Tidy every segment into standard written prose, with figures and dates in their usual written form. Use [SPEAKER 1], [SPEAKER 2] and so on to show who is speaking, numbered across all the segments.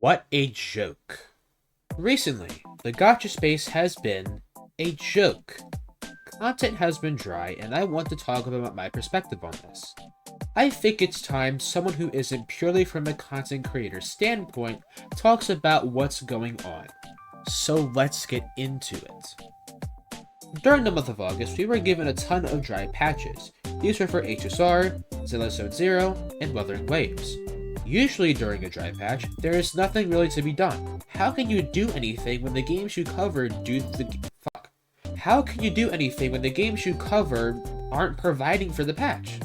[SPEAKER 1] What a joke. Recently, the Gacha Space has been a joke. Content has been dry, and I want to talk about my perspective on this. I think it's time someone who isn't purely from a content creator standpoint talks about what's going on. So let's get into it. During the month of August, we were given a ton of dry patches. These were for HSR, Zone 0, and Wuthering Waves. Usually during a dry patch, there is nothing really to be done. How can you do anything when the games you cover How can you do anything when the games you cover aren't providing for the patch?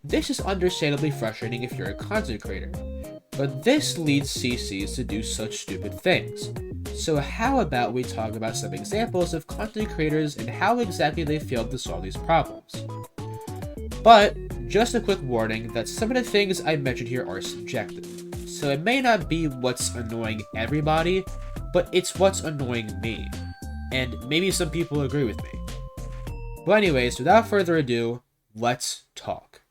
[SPEAKER 1] This is understandably frustrating if you're a content creator, but this leads CCs to do such stupid things. So how about we talk about some examples of content creators and how exactly they failed to solve these problems. But just a quick warning that some of the things I mentioned here are subjective, so it may not be what's annoying everybody, but it's what's annoying me, and maybe some people agree with me. But anyways, without further ado, let's talk.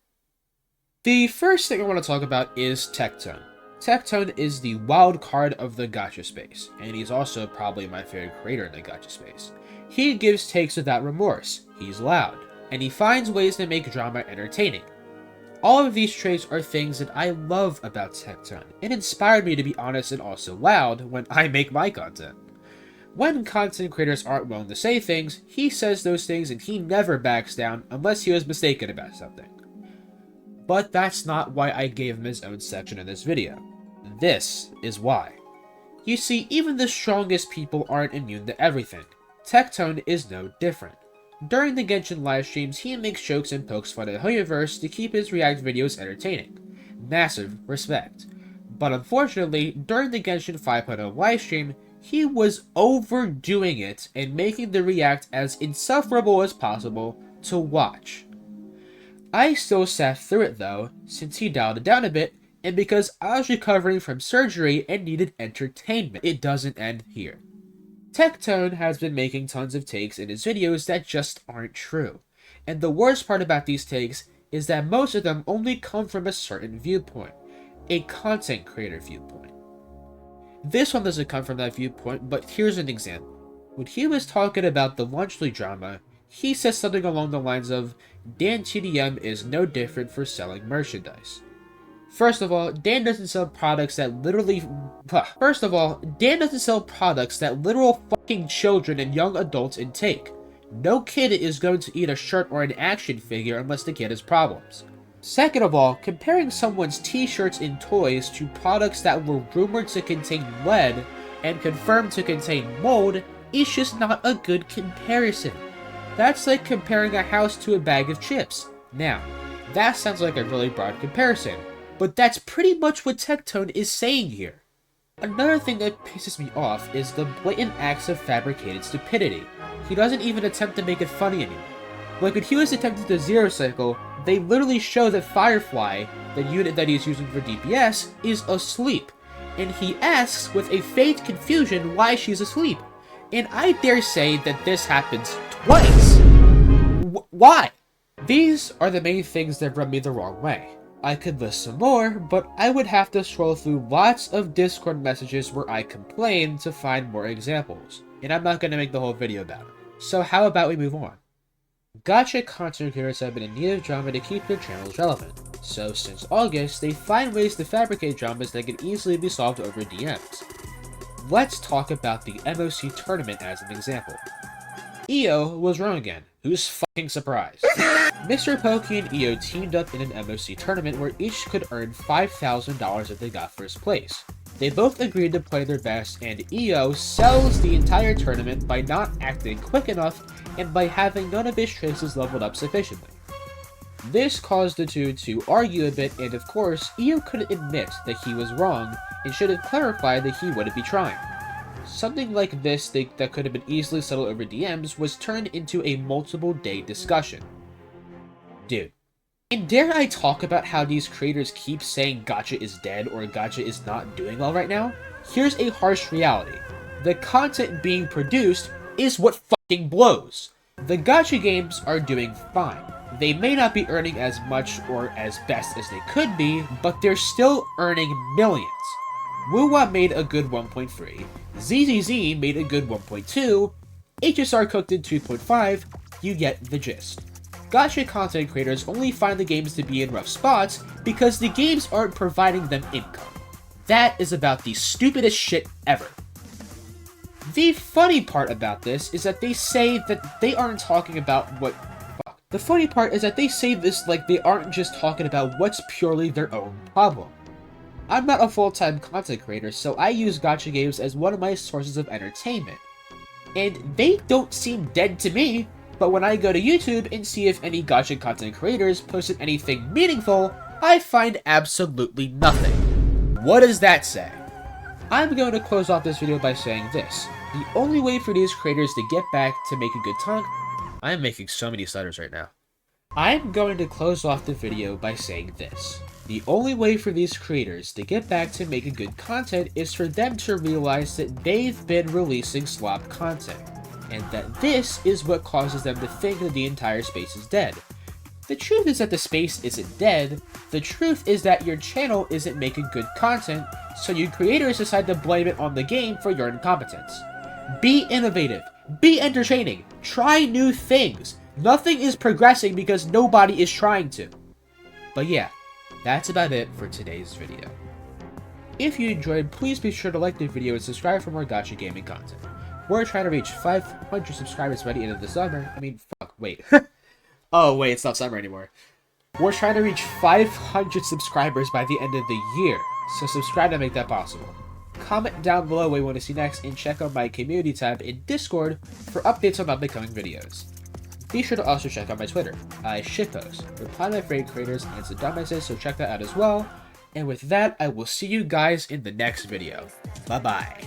[SPEAKER 1] The first thing I want to talk about is Tectone. Tectone is the wild card of the Gacha Space, and he's also probably my favorite creator in the Gacha Space. He gives takes without remorse, he's loud, and he finds ways to make drama entertaining. All of these traits are things that I love about Tectone. It inspired me to be honest and also loud when I make my content. When content creators aren't willing to say things, he says those things and he never backs down unless he was mistaken about something. But that's not why I gave him his own section in this video. This is why. You see, even the strongest people aren't immune to everything. Tectone is no different. During the Genshin livestreams, he makes jokes and pokes fun at Hoyoverse to keep his React videos entertaining. Massive respect. But unfortunately, during the Genshin 5.0 livestream, he was overdoing it and making the React as insufferable as possible to watch. I still sat through it though, since he dialed it down a bit, and because I was recovering from surgery and needed entertainment. It doesn't end here. Tectone has been making tons of takes in his videos that just aren't true. And the worst part about these takes is that most of them only come from a certain viewpoint. A content creator viewpoint. This one doesn't come from that viewpoint, but here's an example. When he was talking about the Lunchly drama, he says something along the lines of, Dan TDM is no different for selling merchandise. First of all, Dan doesn't sell products that literal fucking children and young adults intake. No kid is going to eat a shirt or an action figure unless the kid has problems. Second of all, comparing someone's t-shirts and toys to products that were rumored to contain lead and confirmed to contain mold is just not a good comparison. That's like comparing a house to a bag of chips. Now, that sounds like a really broad comparison, but that's pretty much what Tectone is saying here. Another thing that pisses me off is the blatant acts of fabricated stupidity. He doesn't even attempt to make it funny anymore. Like when he was attempting the Zero Cycle, they literally show that Firefly, the unit that he's using for DPS, is asleep. And he asks with a faint confusion why she's asleep. And I dare say that this happens twice. Why? These are the main things that rub me the wrong way. I could list some more, but I would have to scroll through lots of Discord messages where I complain to find more examples, and I'm not going to make the whole video about it. So how about we move on? Gacha content creators have been in need of drama to keep their channels relevant, so since August, they find ways to fabricate dramas that can easily be solved over DMs. Let's talk about the MOC tournament as an example. EO was wrong again. Who's fucking surprised? Mr. Pokey and EO teamed up in an MOC tournament where each could earn $5,000 if they got first place. They both agreed to play their best, and EO sells the entire tournament by not acting quick enough and by having none of his traces leveled up sufficiently. This caused the two to argue a bit, and of course, EO couldn't admit that he was wrong and should have clarified that he wouldn't be trying. Something like this that could have been easily settled over DMs was turned into a multiple-day discussion. Dude. And dare I talk about how these creators keep saying Gacha is dead or Gacha is not doing well right now? Here's a harsh reality. The content being produced is what fucking blows. The Gacha games are doing fine. They may not be earning as much or as best as they could be, but they're still earning millions. Wuwa made a good 1.3, ZZZ made a good 1.2, HSR cooked in 2.5, you get the gist. Gacha content creators only find the games to be in rough spots because the games aren't providing them income. That is about the stupidest shit ever. The funny part about this is that they say that they aren't talking about what... Fuck. The funny part is that they say this like they aren't just talking about what's purely their own problem. I'm not a full-time content creator, so I use gacha games as one of my sources of entertainment. And they don't seem dead to me, but when I go to YouTube and see if any gacha content creators posted anything meaningful, I find absolutely nothing. What does that say? I'm going to close off this video by saying this. The only way for these creators to get back to make a good time... I'm making so many stutters right now. I'm going to close off the video by saying this. The only way for these creators to get back to making good content is for them to realize that they've been releasing slop content, and that this is what causes them to think that the entire space is dead. The truth is that the space isn't dead, the truth is that your channel isn't making good content, so you creators decide to blame it on the game for your incompetence. Be innovative, be entertaining, try new things. Nothing is progressing because nobody is trying to. But yeah, that's about it for today's video. If you enjoyed, please be sure to like the video and subscribe for more gacha gaming content. We're trying to reach 500 subscribers by the end of the summer. Wait. Oh wait, it's not summer anymore. We're trying to reach 500 subscribers by the end of the year, so subscribe to make that possible. Comment down below what you want to see next, and check out my community tab in Discord for updates on upcoming videos. Be sure to also check out my Twitter. I shitpost, reply to my favorite creators, and some dumbasses, so check that out as well. And with that, I will see you guys in the next video. Bye bye.